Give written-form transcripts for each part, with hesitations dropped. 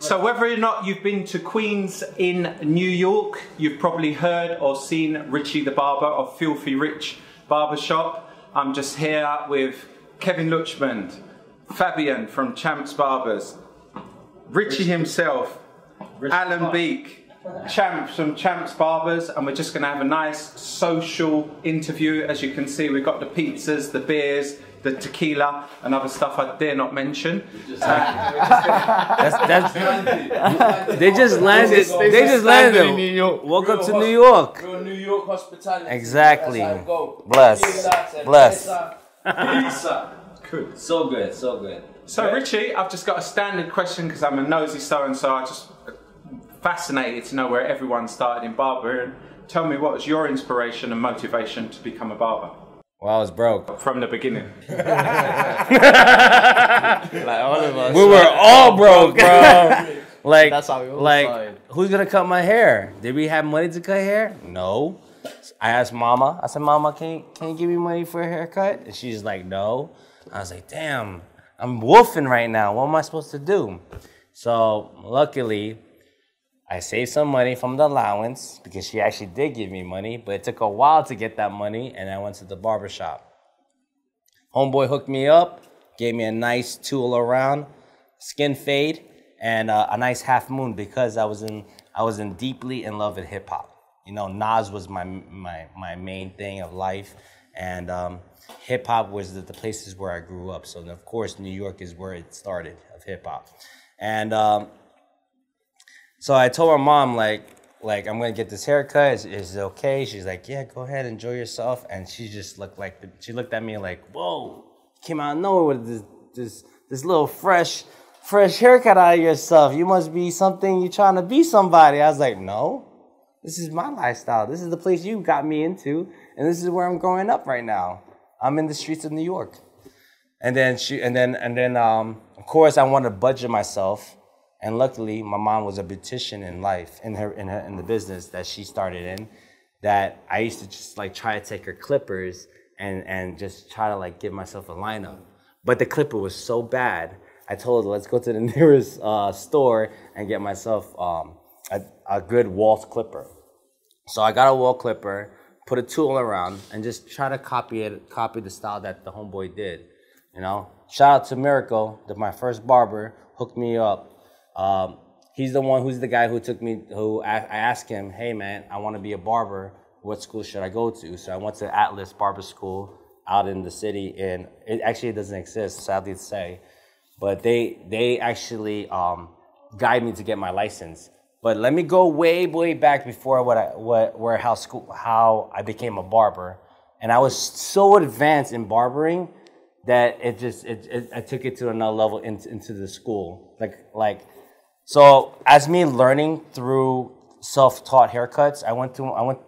So whether or not you've been to Queens in New York, you've probably heard or seen Richie the Barber of Filthy Rich Barbershop. I'm just here with Kevin Luchman, Fabian from Champs Barbers, Richie himself, Alan Beek, Champs from Champs Barbers, and we're just going to have a nice social interview. As you can see, we've got the pizzas, the beers, the tequila, and other stuff I dare not mention. They just landed. They just landed in New York. Welcome to New York. Real New York hospitality. Exactly. That's how it go. Bless. Bless. Pizza. Good. So good, so good. So Richie, I've just got a standard question because I'm a nosy so-and-so. I just fascinated to know where everyone started in barbering. Tell me, what was your inspiration and motivation to become a barber? Well, I was broke. From the beginning. Like all of us. We were all broke, bro. Like, that's how we all like, started. Who's gonna cut my hair? Did we have money to cut hair? No. I asked Mama. I said, Mama, can you give me money for a haircut? And she's like, no. I was like, damn, I'm wolfing right now. What am I supposed to do? So luckily, I saved some money from the allowance because she actually did give me money, but it took a while to get that money, and I went to the barbershop. Homeboy hooked me up, gave me a nice tool around, skin fade, and a nice half moon because I was in deeply in love with hip hop. You know, Nas was my main thing of life, and hip hop was the places where I grew up. So of course, New York is where it started of hip hop, and so I told my mom like I'm gonna get this haircut. Is it okay? She's like, yeah, go ahead, enjoy yourself. And she just looked at me like, whoa, came out of nowhere with this little fresh haircut out of yourself. You must be something. You trying to be somebody. I was like, no, this is my lifestyle. This is the place you got me into, and this is where I'm growing up right now. I'm in the streets of New York. And then of course I wanted to budget myself. And luckily, my mom was a beautician in life, in the business that she started in, that I used to just like try to take her clippers and just try to like give myself a lineup. But the clipper was so bad, I told her, let's go to the nearest store and get myself a good Walt clipper. So I got a Walt clipper, put a tool around, and just try to copy the style that the homeboy did. You know, shout out to Miracle, my first barber, hooked me up. He's the guy who took me, I asked him, hey man, I want to be a barber. What school should I go to? So I went to Atlas Barber School out in the city, and it doesn't exist, sadly to say. But they actually guide me to get my license. But let me go way back before how I became a barber. And I was so advanced in barbering that I took it to another level into the school. So as me learning through self-taught haircuts, I went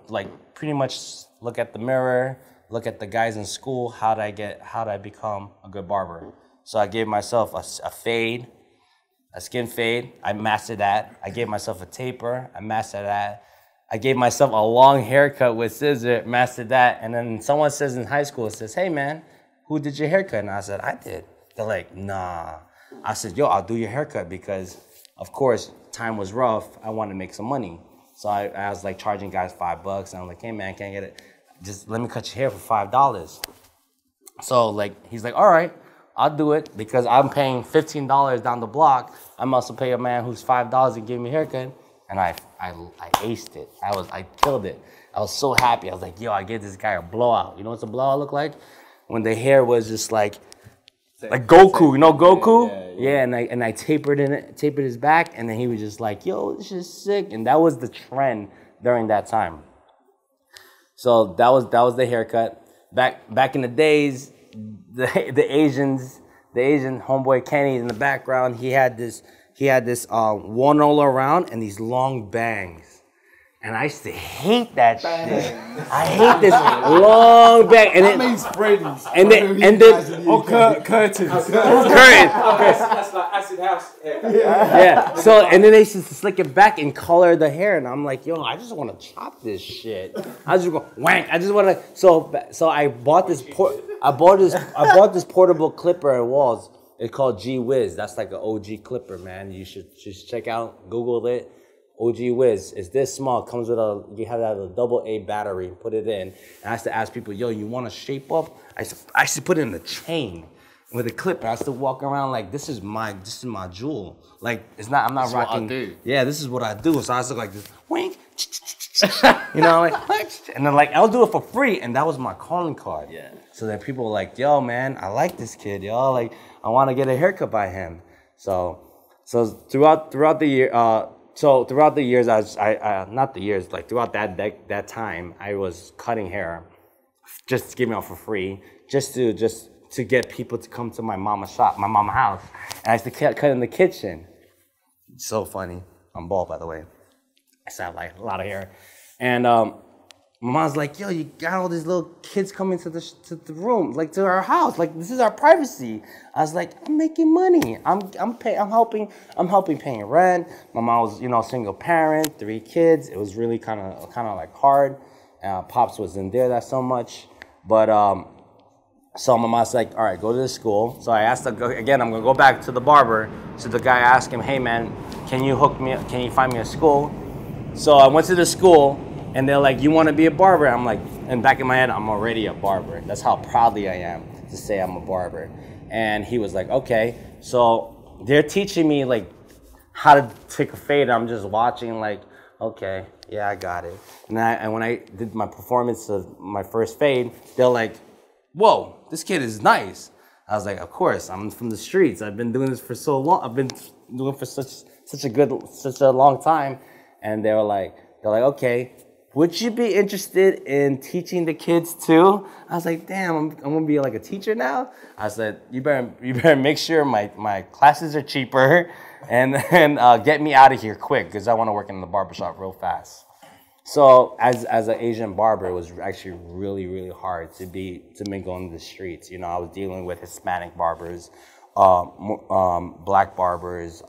like pretty much look at the mirror, look at the guys in school, how did I become a good barber? So I gave myself a fade, a skin fade, I mastered that. I gave myself a taper, I mastered that. I gave myself a long haircut with scissor, mastered that. And then someone says in high school, says, hey man, who did your haircut? And I said, I did. They're like, nah. I said, yo, I'll do your haircut because of course, time was rough. I wanted to make some money. So I was like charging guys $5. And I'm like, hey man, can I get it? Just let me cut your hair for $5. So like, he's like, all right, I'll do it because I'm paying $15 down the block. I must pay a man who's $5 and give me a haircut. And I aced it. I killed it. I was so happy. I was like, yo, I gave this guy a blowout. You know what's a blowout look like? When the hair was just like Goku, you know Goku? Yeah, and I tapered his back, and then he was just like, yo, this is sick. And that was the trend during that time. So that was the haircut. Back in the days, the Asian homeboy Kenny in the background, he had this one all around and these long bangs. And I used to hate that shit. I hate this long bang. And then, means Freddy's. And then curtains. That's like acid house. Yeah. So and then they used to slick it back and color the hair, and I'm like, yo, I just want to chop this shit. I just go wank. I just want to. So I bought this portable clipper at Walls, It's called G Wiz. That's like an OG clipper, man. You should just check out, Google it. OG Wiz. It's this small. It comes with you have to have a AA battery. Put it in. And I used to ask people, yo, you want to shape up? I used to put it in a chain with a clipper. I used to walk around like, this is my jewel. Like, I'm not rocking. What I do. Yeah, this is what I do. So I used to like this, wink. You know, like, and then like, I'll do it for free. And that was my calling card. Yeah. So then people were like, yo, man, I like this kid, yo. Like, I want to get a haircut by him. So throughout the year, throughout the years, throughout that time, I was cutting hair, just giving out for free, just to get people to come to my mama's house. And I used to cut in the kitchen. It's so funny. I'm bald, by the way. I still have like a lot of hair. And my mom's like, yo, you got all these little kids coming to the room, like to our house. Like, this is our privacy. I was like, I'm making money. I'm helping paying rent. My mom was, you know, single parent, 3 kids. It was really kind of like hard. Pops wasn't there that so much. But so my mom's like, all right, go to the school. So I asked her, again, I'm gonna go back to the barber. So the guy asked him, hey man, can you find me a school? So I went to the school. And they're like, you want to be a barber? I'm like, and back in my head, I'm already a barber. That's how proudly I am to say I'm a barber. And he was like, okay. So they're teaching me like how to take a fade. I'm just watching like, okay, yeah, I got it. And when I did my performance of my first fade, they're like, whoa, this kid is nice. I was like, of course, I'm from the streets. I've been doing this for so long. I've been doing it for such a long time. And they were like, okay. Would you be interested in teaching the kids too? I was like, damn, I'm gonna be like a teacher now? I said, you better make sure my classes are cheaper and get me out of here quick because I want to work in the barbershop real fast. So as an Asian barber, it was actually really, really hard to make on the streets. You know, I was dealing with Hispanic barbers, black barbers,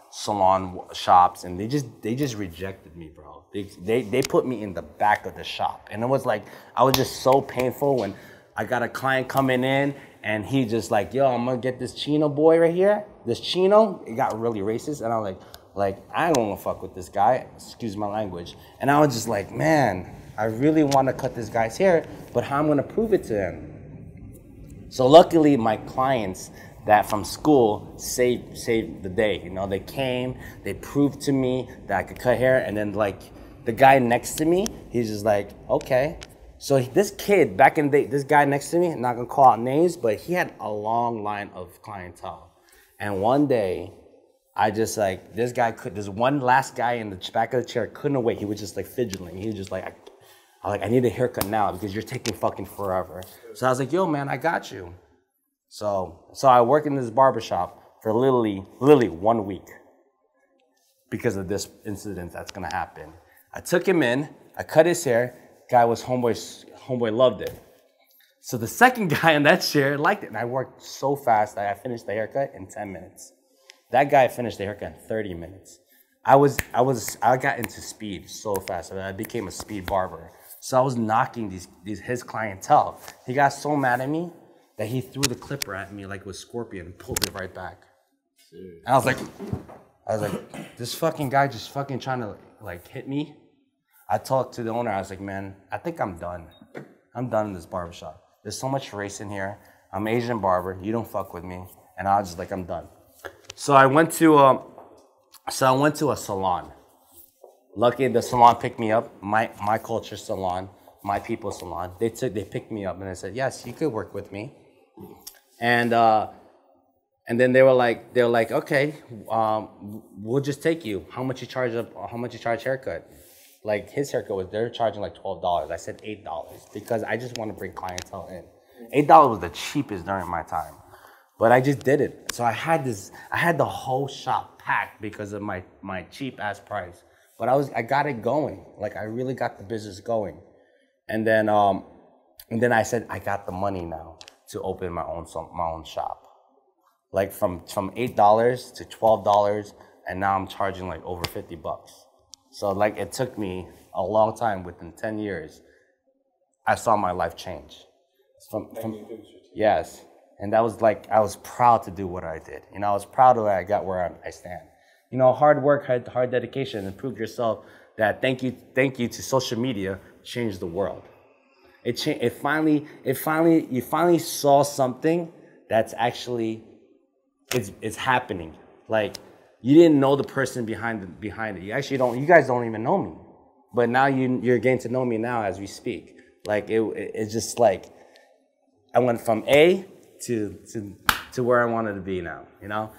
salon shops, and they just rejected me, bro. They put me in the back of the shop, and it was like I was just so painful when I got a client coming in and he just like, yo, I'm gonna get this Chino boy right here, this Chino. It got really racist, and I'm like I don't wanna fuck with this guy, excuse my language. And I was just like, man, I really want to cut this guy's hair, but how I'm gonna prove it to him? So luckily my clients that from school saved the day. You know, they came, they proved to me that I could cut hair, and then like the guy next to me, he's just like, okay. So this kid back in the day, this guy next to me, I'm not gonna call out names, but he had a long line of clientele. And one day, I just like, this one last guy in the back of the chair couldn't wait. He was just like fidgeting. He was just like, I need a haircut now because you're taking fucking forever. So I was like, yo man, I got you. So I work in this barbershop for literally 1 week because of this incident that's gonna happen. I took him in, I cut his hair, guy was homeboy loved it. So the second guy in that chair liked it, and I worked so fast that I finished the haircut in 10 minutes. That guy finished the haircut in 30 minutes. I got into speed so fast. I became a speed barber. So I was knocking his clientele. He got so mad at me that he threw the clipper at me like it was Scorpion and pulled it right back. And I was like, this fucking guy just fucking trying to like hit me. I talked to the owner. I was like, man, I think I'm done. I'm done in this barbershop. There's so much race in here. I'm Asian barber. You don't fuck with me. And I was just like, I'm done. So I went to a salon. Lucky the salon picked me up. My culture salon, my people salon. They picked me up and they said, yes, you could work with me. And then they were like, okay, we'll just take you. How much you charge haircut? Like his haircut they're charging like $12. I said $8 because I just want to bring clientele in. $8 was the cheapest during my time, but I just did it. So I had the whole shop packed because of my cheap ass price. But I got it going. Like I really got the business going. And then I said I got the money now to open my own shop. Like from $8 to $12, and now I'm charging like over $50. So like it took me a long time. Within 10 years, I saw my life change. Yes, And that was like, I was proud to do what I did. You know, I was proud of where I got where I stand. You know, hard work, hard dedication, and prove yourself that thank you to social media changed the world. You finally saw something that's actually, it's happening. Like, you didn't know the person behind it. You guys don't even know me. But now you're getting to know me now as we speak. Like, it's just like, I went from A to where I wanted to be now, you know?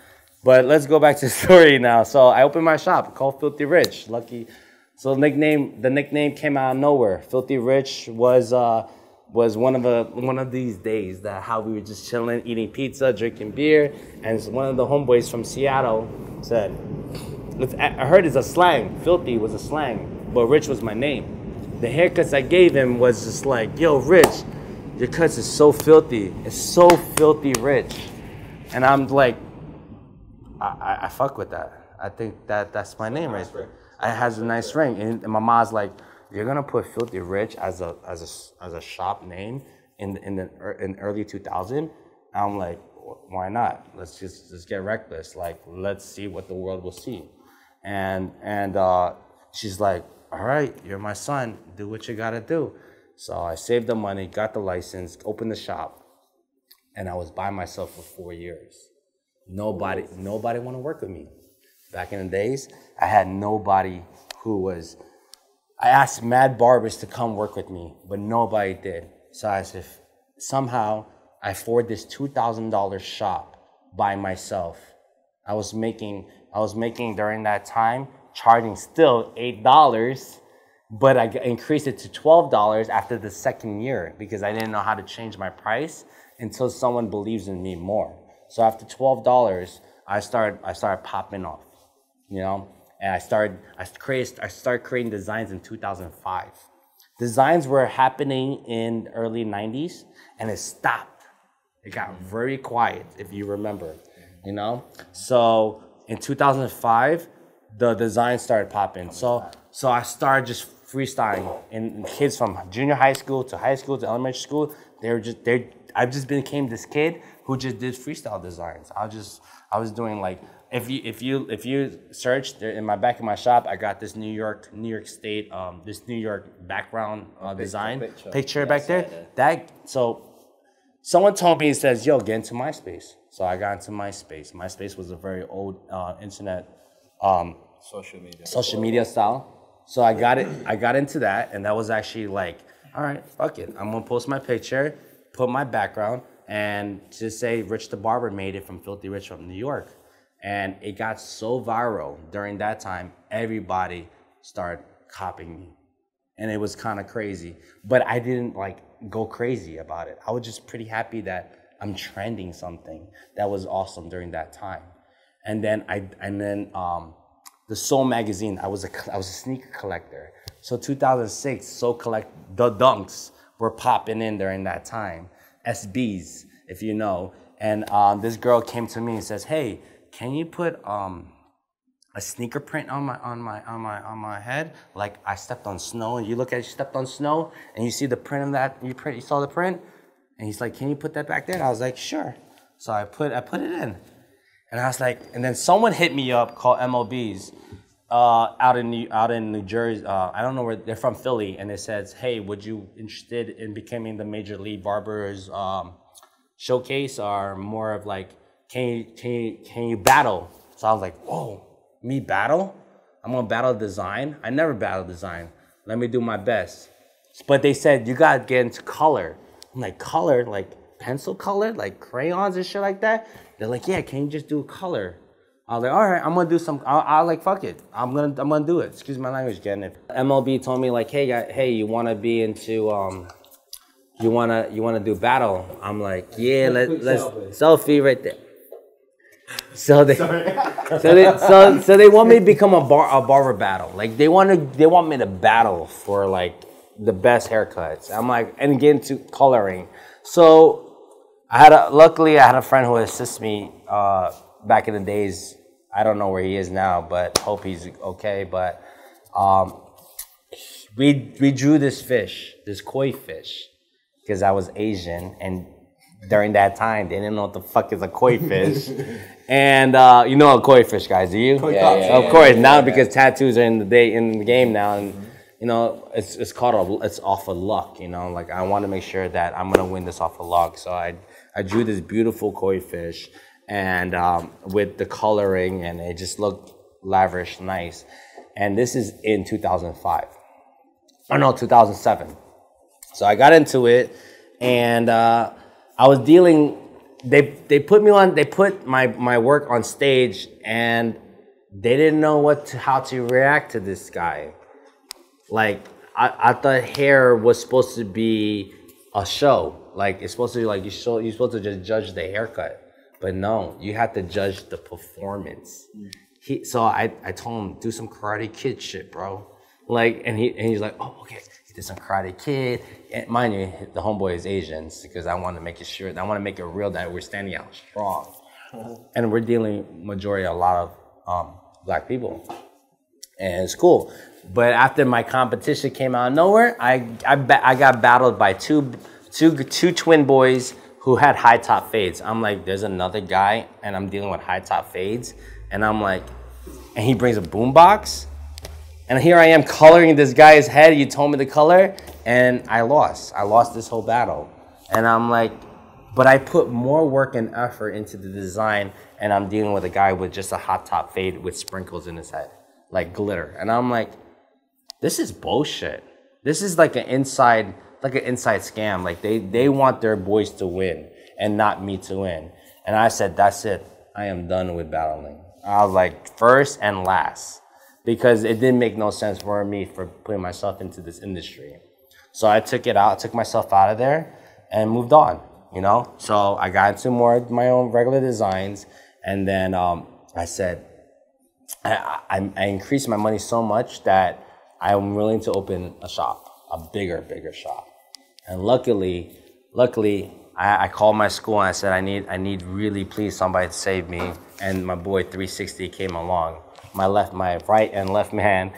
But let's go back to the story now. So I opened my shop called Filthy Rich. Lucky. So the nickname came out of nowhere. Filthy Rich was one of these days that how we were just chilling, eating pizza, drinking beer, and one of the homeboys from Seattle said, I heard it's a slang. Filthy was a slang, but Rich was my name. The haircuts I gave him was just like, yo, Rich, your cuts is so filthy. It's so filthy rich. And I'm like, I fuck with that. I think that's my name right there. It has a nice ring. And my mom's like, you're gonna put Filthy Rich as a shop name in early 2000? I'm like, why not? Let's just get reckless. Like, let's see what the world will see. And she's like, all right, you're my son. Do what you gotta do. So I saved the money, got the license, opened the shop, and I was by myself for 4 years. Nobody want to work with me. Back in the days, I had nobody I asked mad barbers to come work with me, but nobody did. So I said, somehow I afford this $2,000 shop by myself. I was making during that time, charging still $8, but I increased it to $12 after the second year because I didn't know how to change my price until someone believes in me more. So after $12, I started popping off, you know, and I started creating designs in 2005. Designs were happening in the early 90s, and it stopped. It got very quiet, if you remember, you know. So in 2005, the designs started popping. So I started just freestyling, and kids from junior high school to elementary school, I just became this kid who just did freestyle designs. I was doing like, if you search in my back of my shop, I got this New York State, this New York background picture back there. So someone told me, it says, yo, get into MySpace. So I got into MySpace. MySpace was a very old internet social media style. So I got into that, and that was actually like, all right, fuck it. I'm gonna post my picture, put my background, and just say Rich the Barber made it from Filthy Rich from New York. And it got so viral during that time, everybody started copying me. And it was kind of crazy. But I didn't like go crazy about it. I was just pretty happy that I'm trending something that was awesome during that time. And then the Soul magazine, I was a sneaker collector. So 2006, the Dunks were popping in during that time. SBs, if you know. And this girl came to me and says, hey, can you put a sneaker print on my head? Like I stepped on snow, and you look at you stepped on snow, and you see the print of that, you saw the print? And he's like, can you put that back there? And I was like, sure. So I put it in. And I was like, and then someone hit me up called MLBs out in New Jersey. I don't know where they're from, Philly, and it says, "Hey, would you interested in becoming the Major League Barbers showcase, or more of like, can you battle?" So I was like, "Whoa, me battle? I'm gonna battle design? I never battle design. Let me do my best." But they said you gotta get into color. I'm like, color, like pencil color, like crayons and shit like that. They're like, yeah, can you just do color? I was like, all right, I'm gonna do some. I like, fuck it, I'm gonna do it. Excuse my language, getting it. MLB told me like, hey, you wanna be into you wanna do battle? I'm like, yeah, let's selfie right there. So they want me to become a barber battle. Like they want me to battle for like the best haircuts. I'm like, and get into coloring. So luckily I had a friend who assisted me back in the days. I don't know where he is now, but hope he's okay. But we drew this fish, this koi fish, because I was Asian, and during that time, they didn't know what the fuck is a koi fish. And you know a koi fish, guys, do you? Of course. Now because tattoos are in the game now, and you know it's off of luck. You know, like I want to make sure that I'm gonna win this off of luck. So I drew this beautiful koi fish, and with the coloring, and it just looked lavish, nice. And this is in 2005. Oh no, 2007. So I got into it, and I was dealing. They put me on. They put my work on stage, and they didn't know how to react to this guy. Like I thought hair was supposed to be a show. Like it's supposed to be like you're supposed to just judge the haircut, but no, you have to judge the performance. So I told him, do some Karate Kid shit, bro. Like, and he's like, oh, okay. He did some Karate Kid. And mind you, the homeboy is Asian because I want to make it real that we're standing out strong. And we're dealing majority a lot of black people. And it's cool. But after my competition came out of nowhere, I got battled by two twin boys who had high top fades. I'm like, there's another guy, and I'm dealing with high top fades. And I'm like, and he brings a boombox, and here I am coloring this guy's head. You told me the color, and I lost. I lost this whole battle. And I'm like, but I put more work and effort into the design, and I'm dealing with a guy with just a hot top fade with sprinkles in his head, like glitter. And I'm like, this is bullshit. This is like an inside scam. Like they want their boys to win and not me to win. And I said, that's it. I am done with battling. I was like first and last because it didn't make no sense for me for putting myself into this industry. So I took myself out of there and moved on, you know? So I got into more of my own regular designs, and then I said, I increased my money so much that I'm willing to open a shop, a bigger shop. And luckily, I called my school and I said, I need really please somebody to save me. And my boy 360 came along, my right and left man.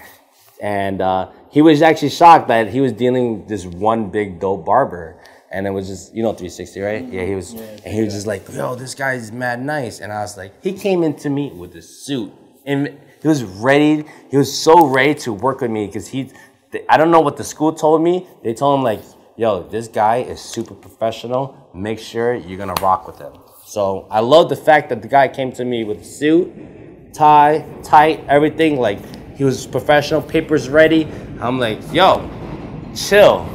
And he was actually shocked that he was dealing with this one big dope barber. And it was just, you know 360, right? Yeah, he was, and he was just like, yo, this guy's mad nice. And I was like, he came into me with a suit. And he was ready, he was so ready to work with me because I don't know what the school told me. They told him like, yo, this guy is super professional. Make sure you're gonna rock with him. So I love the fact that the guy came to me with a suit, tie, tight, everything. Like he was professional, papers ready. I'm like, yo, chill.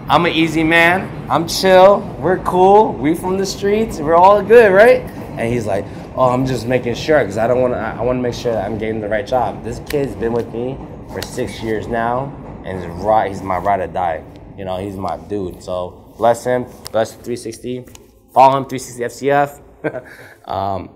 I'm an easy man. I'm chill. We're cool. We from the streets. We're all good, right? And he's like, oh, I'm just making sure because I want to make sure that I'm getting the right job. This kid's been with me for 6 years now, and he's my ride or die. You know, he's my dude. So bless him, bless 360. Follow him, 360 FCF.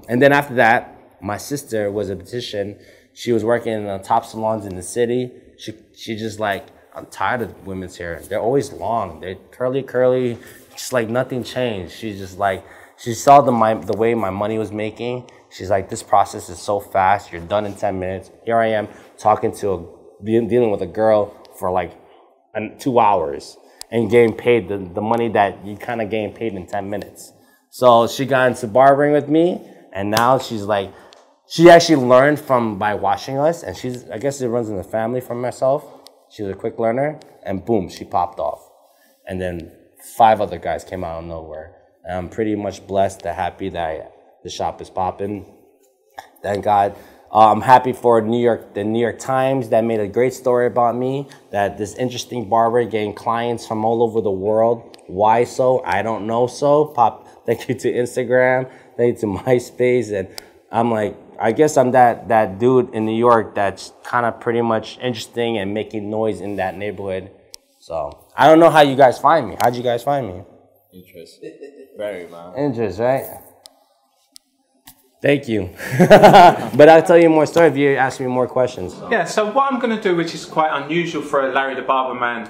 And then after that, my sister was a beautician. She was working in the top salons in the city. She just like, I'm tired of women's hair. They're always long. They're curly, just like nothing changed. She's just like, she saw the way my money was making. She's like, this process is so fast. You're done in 10 minutes. Here I am dealing with a girl for like 2 hours and getting paid the money that you kind of getting paid in 10 minutes. So she got into barbering with me, and now she's like, she actually learned by watching us, and I guess it runs in the family from myself. She was a quick learner, and boom, she popped off. And then 5 other guys came out of nowhere. And I'm pretty much blessed and happy that the shop is popping. Thank God. I'm happy for the New York Times that made a great story about me, that this interesting barber getting clients from all over the world. Why so? I don't know so. Thank you to Instagram, thank you to MySpace. And I'm like, I guess I'm that dude in New York that's kind of pretty much interesting and making noise in that neighborhood. So I don't know how you guys find me. How'd you guys find me? Interest. Very, man. Interest, right? Thank you. But I'll tell you more story if you ask me more questions. Yeah, so what I'm going to do, which is quite unusual for a Larry the Barber Man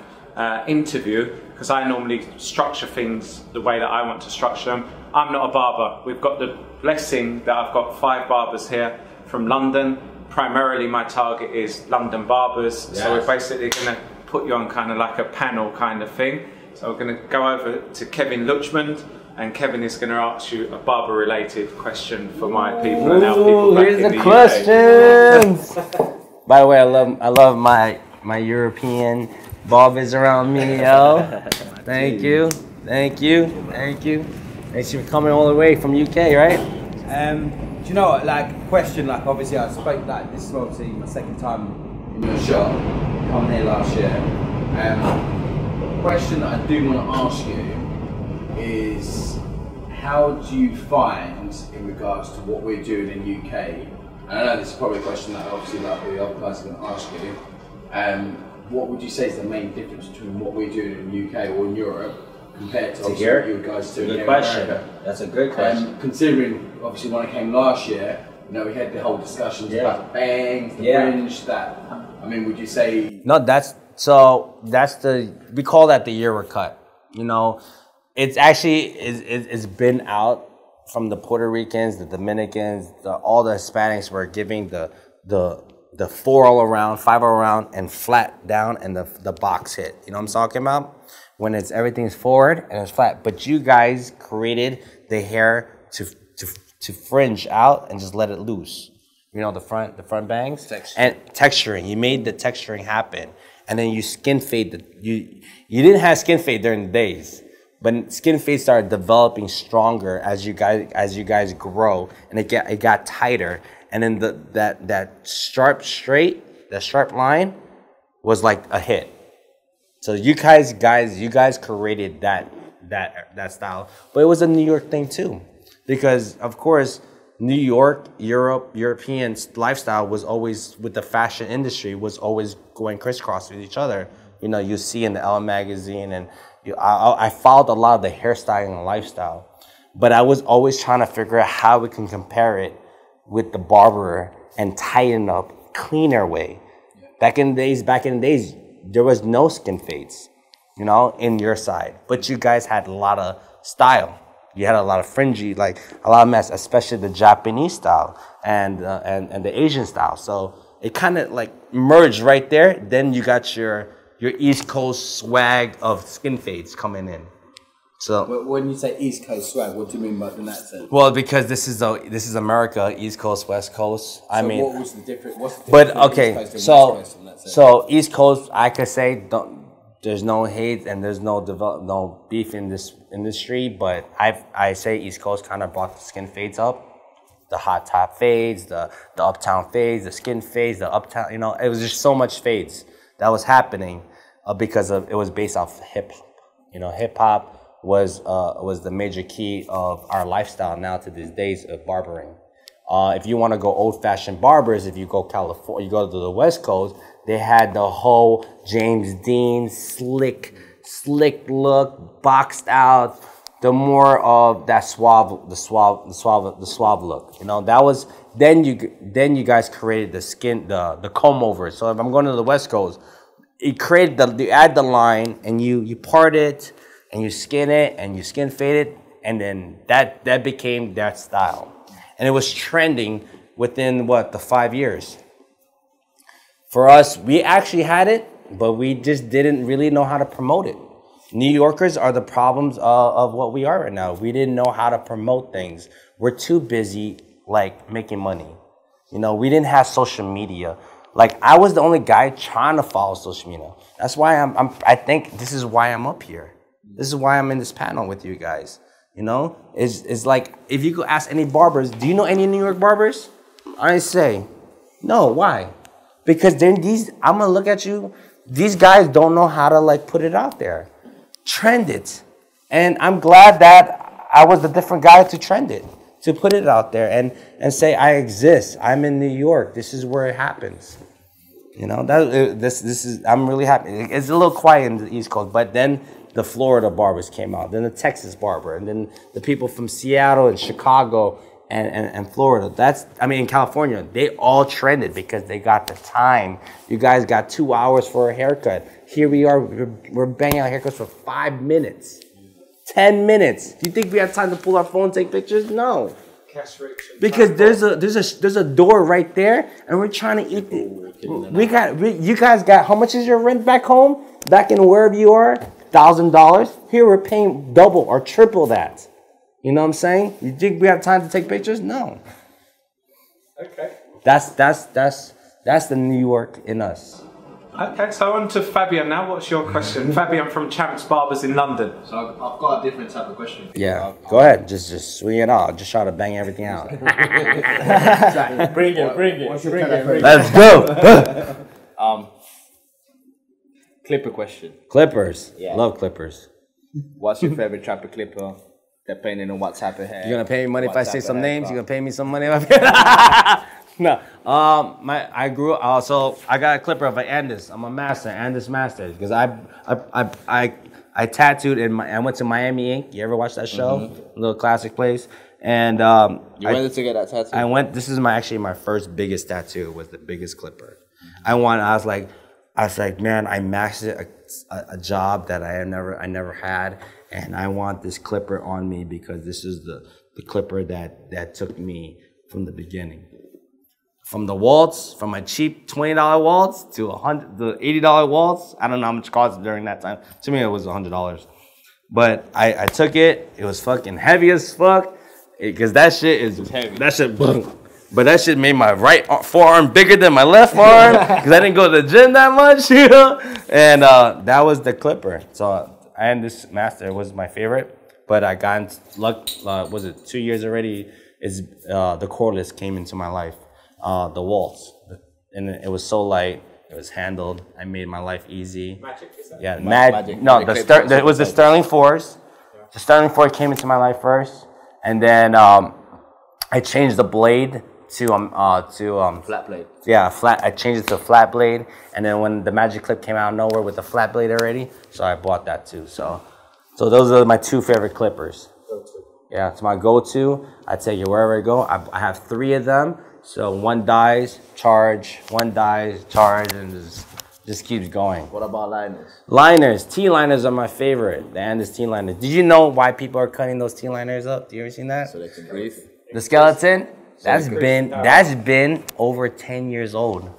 interview, because I normally structure things the way that I want to structure them. I'm not a barber. We've got the blessing that I've got 5 barbers here from London. Primarily my target is London barbers. Yes. So we're basically going to put you on kind of like a panel kind of thing. So we're going to go over to Kevin Luchman, and Kevin is going to ask you a barber-related question for my people and our people back here's in the UK. questions. By the way, I love my European barbers around me, yo. Thank you. Thanks for coming all the way from UK, right? Do you know what, like, question, like, obviously I spoke, like, this is obviously my second time in your shop, coming here last year. Question that I do want to ask you is, how do you find, in regards to what we're doing in UK, and I know this is probably a question that obviously like the other guys are going to ask you, what would you say is the main difference between what we're doing in UK or in Europe compared to obviously what you guys do Good here question. in America? That's a good question. Considering obviously when I came last year, you know, we had the whole discussions about the bangs, the fringe, that, I mean, would you say? No, we call that the Euro cut. You know, it's actually, it's been out from the Puerto Ricans, the Dominicans, all the Hispanics were giving the 4 all around, 5 all around, and flat down, and the box hit. You know what I'm talking about? When everything's forward and it's flat. But you guys created the hair to fringe out and just let it loose. You know, the front bangs and texturing. You made the texturing happen, and then you skin fade. You didn't have skin fade during the days, but skin fade started developing stronger as you guys grow, and it got tighter. And then that sharp line was like a hit. So you guys created that style, but it was a New York thing too, because of course New York, European lifestyle was always, with the fashion industry, was always going crisscross with each other. You know, you see in the Elle magazine, and I followed a lot of the hairstyling and lifestyle, but I was always trying to figure out how we can compare it with the barber and tighten up, cleaner way. Back in the days, there was no skin fades, you know, in your side. But you guys had a lot of style. You had a lot of fringy, like a lot of mess, especially the Japanese style and the Asian style. So it kind of like merged right there. Then you got your East Coast swag of skin fades coming in. So when you say East Coast swag, what do you mean by in that sense? Well, because this is America, East Coast, West Coast. So what was the difference? What's the but difference okay, between East Coast and so West Coast in that sense? so East Coast, I could say there's no hate and there's no beef in this industry, but I say East Coast kind of brought the skin fades up, the hot top fades, the uptown fades, the skin fades, the uptown. You know, it was just so much fades that was happening because it was based off hip hop. You know, hip hop was the major key of our lifestyle now to these days of barbering. If you want to go old-fashioned barbers, if you go California, you go to the West Coast, they had the whole James Dean slick look, boxed out, the more of that suave look. You know, that was then you guys created the comb over. So if I'm going to the West Coast, you add the line and you part it and you skin it and you skin fade it, and then that became that style. And it was trending within the 5 years. For us, we actually had it, but we just didn't really know how to promote it. New Yorkers are the problems of what we are right now. We didn't know how to promote things. We're too busy like making money. You know, we didn't have social media. Like, I was the only guy trying to follow social media. That's why I think this is why I'm up here. This is why I'm in this panel with you guys. You know, it's like, if you go ask any barbers, do you know any New York barbers? I say, no, why? Because then I'm gonna look at you, these guys don't know how to like put it out there. Trend it. And I'm glad that I was the different guy to trend it, to put it out there and say, I exist, I'm in New York, this is where it happens. You know, I'm really happy. It's a little quiet in the East Coast, but then the Florida barbers came out, then the Texas barber, and then the people from Seattle and Chicago and Florida. In California, they all trended because they got the time. You guys got 2 hours for a haircut. Here we are, we're banging out haircuts for 5 minutes, 10 minutes. Do you think we have time to pull our phone and take pictures? No. Because there's a door right there, and we're trying to eat it. You guys got, how much is your rent back home? Back in wherever you are, $1,000. Here we're paying double or triple that. You know what I'm saying? You think we have time to take pictures? No. Okay. That's the New York in us. Okay, so on to Fabian now. What's your question? Fabian from Champs Barbers in London. So I've got a different type of question. Yeah, go ahead. Just swing it out. Just try to bang everything out. Bring it. Let's go. Clipper question. Clippers. Yeah. Love Clippers. What's your favorite trapper clipper? Depending on what type of hair. You gonna pay me money if I say some names? You gonna pay me some money? No. I grew up. So I got a clipper of an Andis. I'm a master, Andis master, because I tattooed in I went to Miami Ink. You ever watch that show? A little classic place. And You went to get that tattoo? I went. This is actually my first biggest tattoo. Was the biggest clipper. I was like, man, I mastered a job that I never had, and I want this clipper on me because this is the clipper that took me from the beginning. From the waltz, from my cheap $20 waltz to the $80 waltz. I don't know how much it cost during that time. To me, it was $100. But I took it. It was fucking heavy as fuck. Because that shit is heavy. That shit, but that shit made my right forearm bigger than my left arm because I didn't go to the gym that much, you know. And that was the clipper. So and this master was my favorite. But I got luck. Was it 2 years already? Is the cordless came into my life. The waltz, and it was so light. It was handled. I made my life easy. Magic, is that? Yeah, magic. No, it was the Sterling 4s. The Sterling 4 came into my life first, and then I changed the blade to flat blade. Yeah, flat. I changed it to a flat blade, and then when the Magic Clip came out of nowhere with the flat blade already, so I bought that too. So those are my two favorite clippers. Yeah, it's my go-to. I take it wherever I go. I have 3 of them. So one dies, charge, one dies, charge, and just keeps going. What about liners? Liners, T-liners are my favorite. The Andis T-liners. Did you know why people are cutting those T-liners up? Do you ever seen that? So they can breathe. The skeleton, that's been over 10 years old.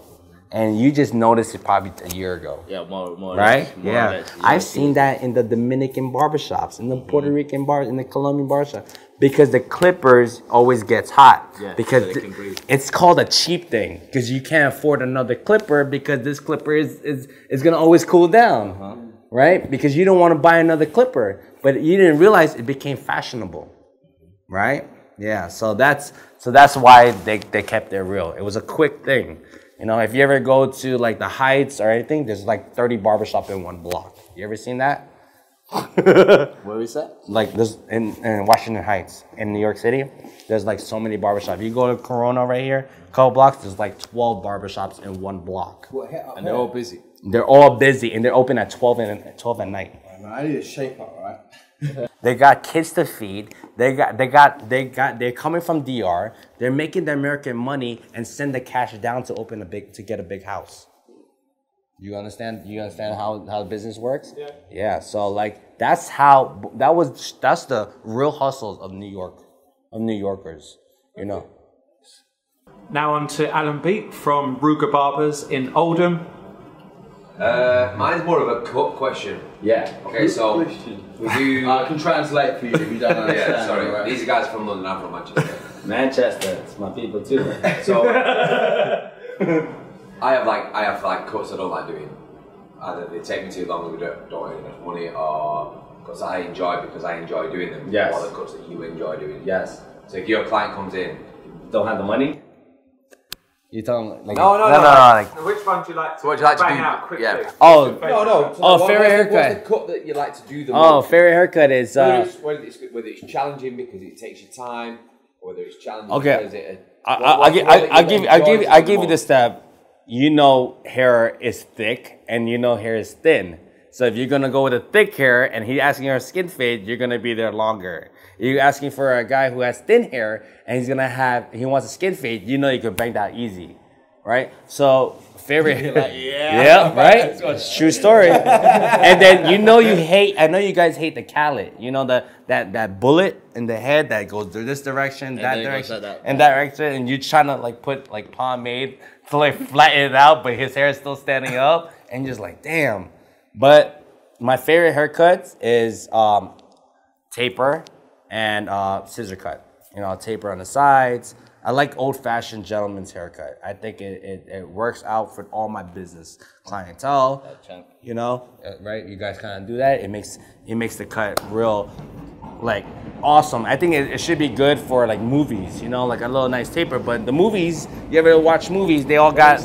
And you just noticed it probably a year ago. Yeah, more right? More yeah. or less, I've seen that in the Dominican barbershops, in the Puerto Rican bars, in the Colombian barbershop. Because the clippers always gets hot. Yeah, because so they can breathe. It's called a cheap thing. Because you can't afford another clipper because this clipper is gonna always cool down. Right? Because you don't want to buy another clipper. But you didn't realize it became fashionable. Right? Yeah. So that's why they kept it real. It was a quick thing. You know, if you ever go to like the Heights or anything, there's like 30 barbershop in one block. You ever seen that? Where is that? Like this in Washington Heights in New York City. There's like so many barbershops. You go to Corona right here, a couple blocks, there's like 12 barbershops in one block. And they're all busy. They're all busy and they're open at 12 at night. I need a shape up, right? They got kids to feed. They're coming from DR. They're making the American money and send the cash down to get a big house. You understand? You understand how the business works? Yeah. Yeah. So like that's the real hustles of New York, of New Yorkers. You know. Now on to Alan Beat from Ruger Barbers in Oldham. Mine's more of a cut question. Yeah. Okay, so we do. I can translate for you if you don't understand. Yeah, sorry. Right? These guys from London. I'm from Manchester. Manchester, it's my people too. So I have cuts I don't like doing. Either they take me too long, or we don't earn enough money, or because I enjoy doing them. Yes. Or the cuts that you enjoy doing. Yes. So if your client comes in, Don't have the money. You tell them like No. like Which one do you like to So what do you like to bang do? out quickly? Yeah. oh So favorite haircut. What's the cut that you like to do the Oh, most? favorite haircut is Whether it's challenging because it takes you time, or whether it's challenging Okay. because it. I'll give you the step. You know hair is thick and you know hair is thin. So if you're gonna go with a thick hair and he's asking for a skin fade, you're gonna be there longer. You're asking for a guy who has thin hair and he wants a skin fade, you know you can bang that easy. Right? So favorite yeah, right? It's true story. And then you know I know you guys hate the callet. You know that bullet in the head that goes this direction, that direction, and that direction, and you're trying to like put like pomade to like flatten it out, but his hair is still standing up, and you're just like, damn. But my favorite haircuts is taper, and scissor cut. You know, taper on the sides. I like old-fashioned gentleman's haircut. I think it works out for all my business clientele. You know, right? You guys kind of do that. It makes the cut real, like, awesome. I think it should be good for like movies. You know, like a little nice taper. But the movies, you ever watch movies? They all got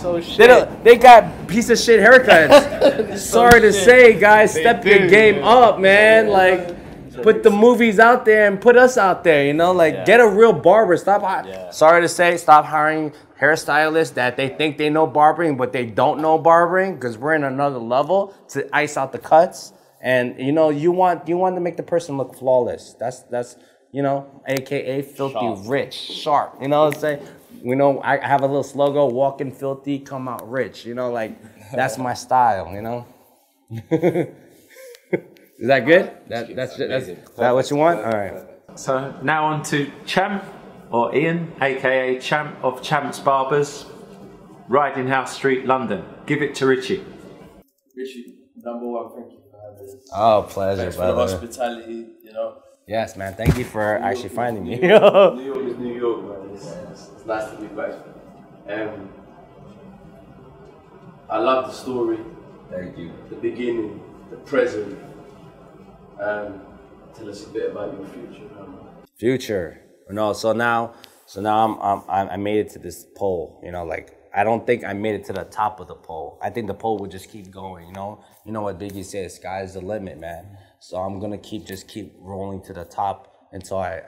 they got piece of shit haircuts. Sorry to say, guys, step your game up, man. Like. Put the movies out there and put us out there, you know? Like, get a real barber. Sorry to say, stop hiring hairstylists that they think they know barbering, but they don't know barbering, because we're in another level to ice out the cuts. And, you know, you want to make the person look flawless. That's you know, AKA filthy rich, sharp. You know what I'm saying? You know, I have a little slogan, walking filthy, come out rich. You know, like, that's my style, you know? Is that good? That's that what you want? All right. So now on to Champ, or Ian, aka Champ of Champs Barbers, Riding House Street, London. Give it to Richie. Richie, number one, thank you for having us. Oh, pleasure, Thanks for the brother. hospitality, you know. Yes, man. Thank you for actually finding me. New York is New York, man. It's nice to be back. I love the story. Thank you. The beginning, the present. Tell us a bit about your future. Future. No, so now I made it to this pole. You know, like, I don't think I made it to the top of the pole. I think the pole would just keep going. You know what Biggie says, sky's the limit, man. So I'm gonna keep rolling to the top until I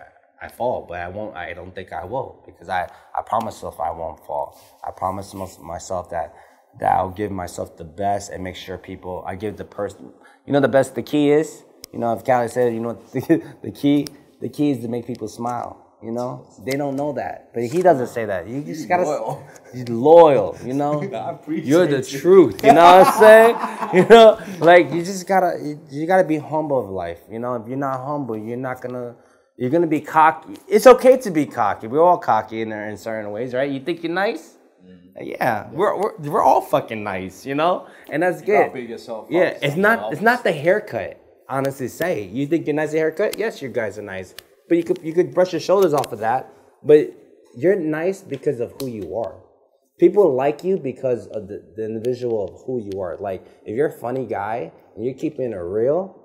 fall. But I won't. I don't think I will, because I promise myself I won't fall. I promise myself that I'll give myself the best and make sure I give the person. You know, the best. The key is. You know, if Callie said, you know, the key is to make people smile. You know, they don't know that, but he doesn't say that. You just gotta. He's loyal. You know, you're the truth. You know what I'm saying? You know, like you gotta be humble of life. You know, if you're not humble, you're gonna be cocky. It's okay to be cocky. We're all cocky in certain ways, right? You think you're nice. Yeah, we're all fucking nice. You know, and that's good. Yeah, it's not the haircut. Honestly say, you think you're nice at haircut? Yes, you guys are nice. But you could brush your shoulders off of that. But you're nice because of who you are. People like you because of the individual of who you are. Like, if you're a funny guy and you're keeping it real,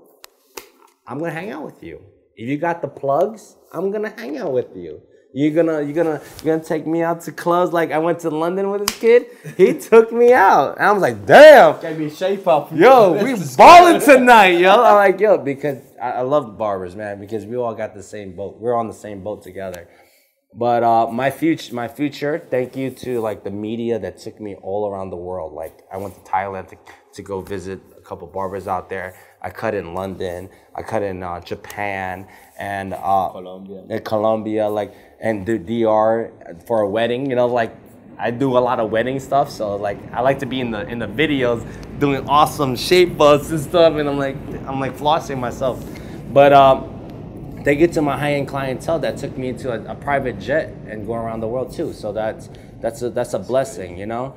I'm gonna hang out with you. If you got the plugs, I'm gonna hang out with you. You're gonna take me out to clubs like I went to London with this kid. He took me out. And I was like, damn. Gave me shape up. Yo, we balling tonight, yo. I'm like, yo, because I love barbers, man, because we all got the same boat. We're on the same boat together. But my future, thank you to like the media that took me all around the world. Like, I went to Thailand to go visit a couple barbers out there. I cut in London. I cut in Japan and Colombia, like, and the DR for a wedding. You know, like, I do a lot of wedding stuff, so like I like to be in the videos doing awesome shape ups and stuff, and I'm like flossing myself. But they get to my high-end clientele that took me into a private jet and going around the world too. So that's a blessing, you know.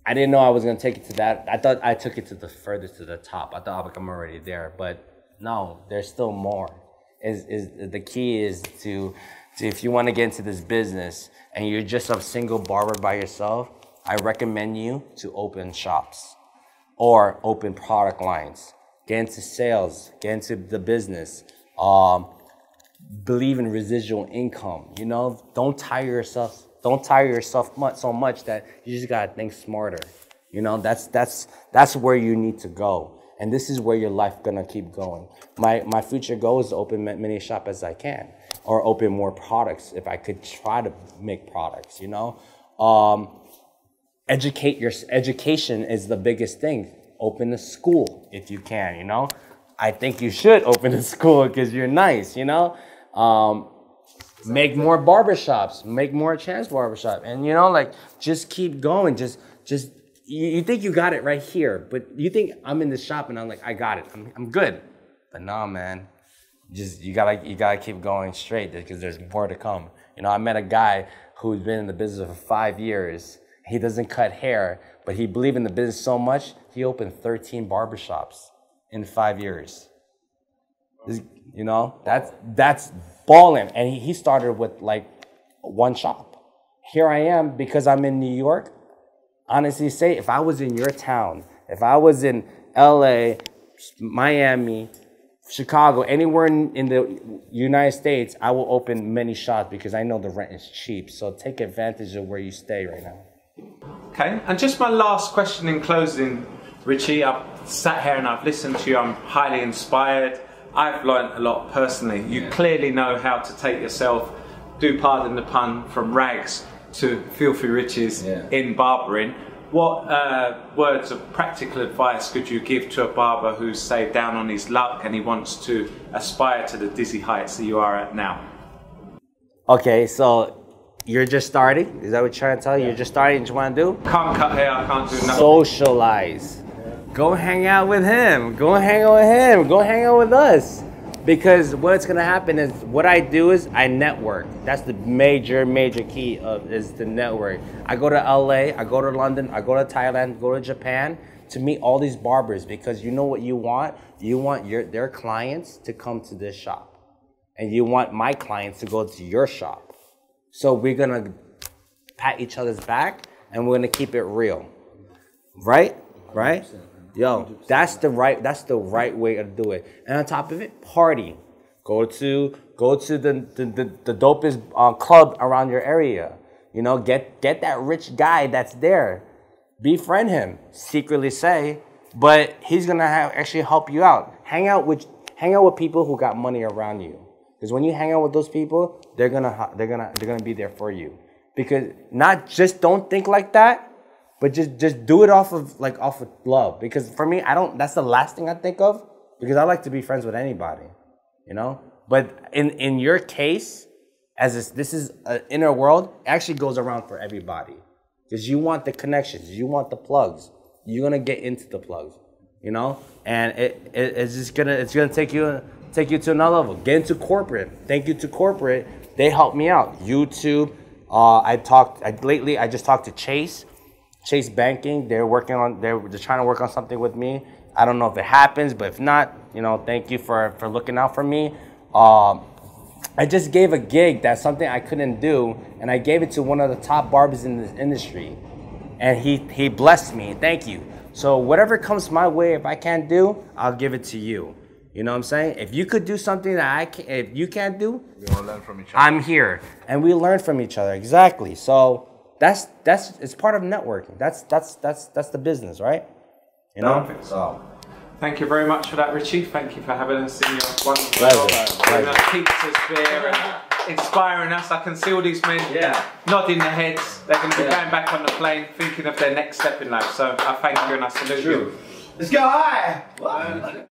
I didn't know I was gonna take it to that. I thought I took it to the furthest to the top. I thought, like, I'm already there, but no, there's still more. The key is to if you want to get into this business and you're just a single barber by yourself, I recommend you to open shops or open product lines. Get into sales, get into the business. Believe in residual income. You know, don't tire yourself so much that you just gotta think smarter. You know, that's where you need to go. And this is where your life gonna keep going. My future goal is to open many shop as I can, or open more products if I could try to make products, you know. Education is the biggest thing. Open a school if you can, you know. I think you should open a school because you're nice, you know. Make more barbershops, make more chance barbershop, and you know, like, just keep going. Just you think you got it right here, but you think I'm in the shop and I'm like, I got it, I'm good. But no, man, you gotta keep going straight because there's more to come. You know, I met a guy who's been in the business for 5 years. He doesn't cut hair, but he believed in the business so much, he opened 13 barbershops in 5 years. You know, that's balling. And he started with like one shop. Here I am because I'm in New York. Honestly, say if I was in your town, if I was in LA, Miami, Chicago, anywhere in the United States, I will open many shops because I know the rent is cheap. So take advantage of where you stay right now. Okay, and just my last question in closing, Richie. I've sat here and I've listened to you. I'm highly inspired. I've learned a lot personally. You clearly know how to take yourself, do pardon the pun, from rags to filthy riches in barbering. What words of practical advice could you give to a barber who's, say, down on his luck and he wants to aspire to the dizzy heights that you are at now? Okay, so you're just starting? Is that what you're trying to tell you? You're just starting, what you want to do? Can't cut hair, I can't do nothing. Socialize. Go hang out with him. Go hang out with him. Go hang out with us. Because what's gonna happen is, what I do is I network. That's the major key is the network. I go to LA, I go to London, I go to Thailand, go to Japan to meet all these barbers, because you know what you want? You want their clients to come to this shop. And you want my clients to go to your shop. So we're gonna pat each other's back and we're gonna keep it real. Right? Right? Yo, that's the right way to do it. And on top of it, party. Go to the dopest club around your area. You know, get that rich guy that's there. Befriend him. Secretly say, but he's gonna actually help you out. Hang out with people who got money around you. Because when you hang out with those people, they're gonna be there for you. Because don't think like that. But just do it off of love. Because for me, that's the last thing I think of. Because I like to be friends with anybody, you know? But in your case, as this is an inner world, it actually goes around for everybody. Because you want the connections, you want the plugs. You're gonna get into the plugs, you know? And it's gonna take you to another level. Get into corporate. Thank you to corporate. They helped me out. YouTube. Lately I just talked to Chase Banking. They're trying to work on something with me. I don't know if it happens, but if not, you know, thank you for looking out for me. I just gave a gig that's something I couldn't do, and I gave it to one of the top barbers in this industry, and he blessed me. Thank you. So whatever comes my way, if I can't do, I'll give it to you. You know what I'm saying? If you could do something that if you can't do, We want to learn from each other. I'm here, and we learn from each other. Exactly. So it's part of networking. That's the business, right? You know. Perfect. So, thank you very much for that, Richie. Thank you for having us in your wonderful Pleasure. pizza sphere and inspiring us. I can see all these men nodding their heads. They're going to be going back on the plane, thinking of their next step in life. So I thank you and I salute you. Let's go high.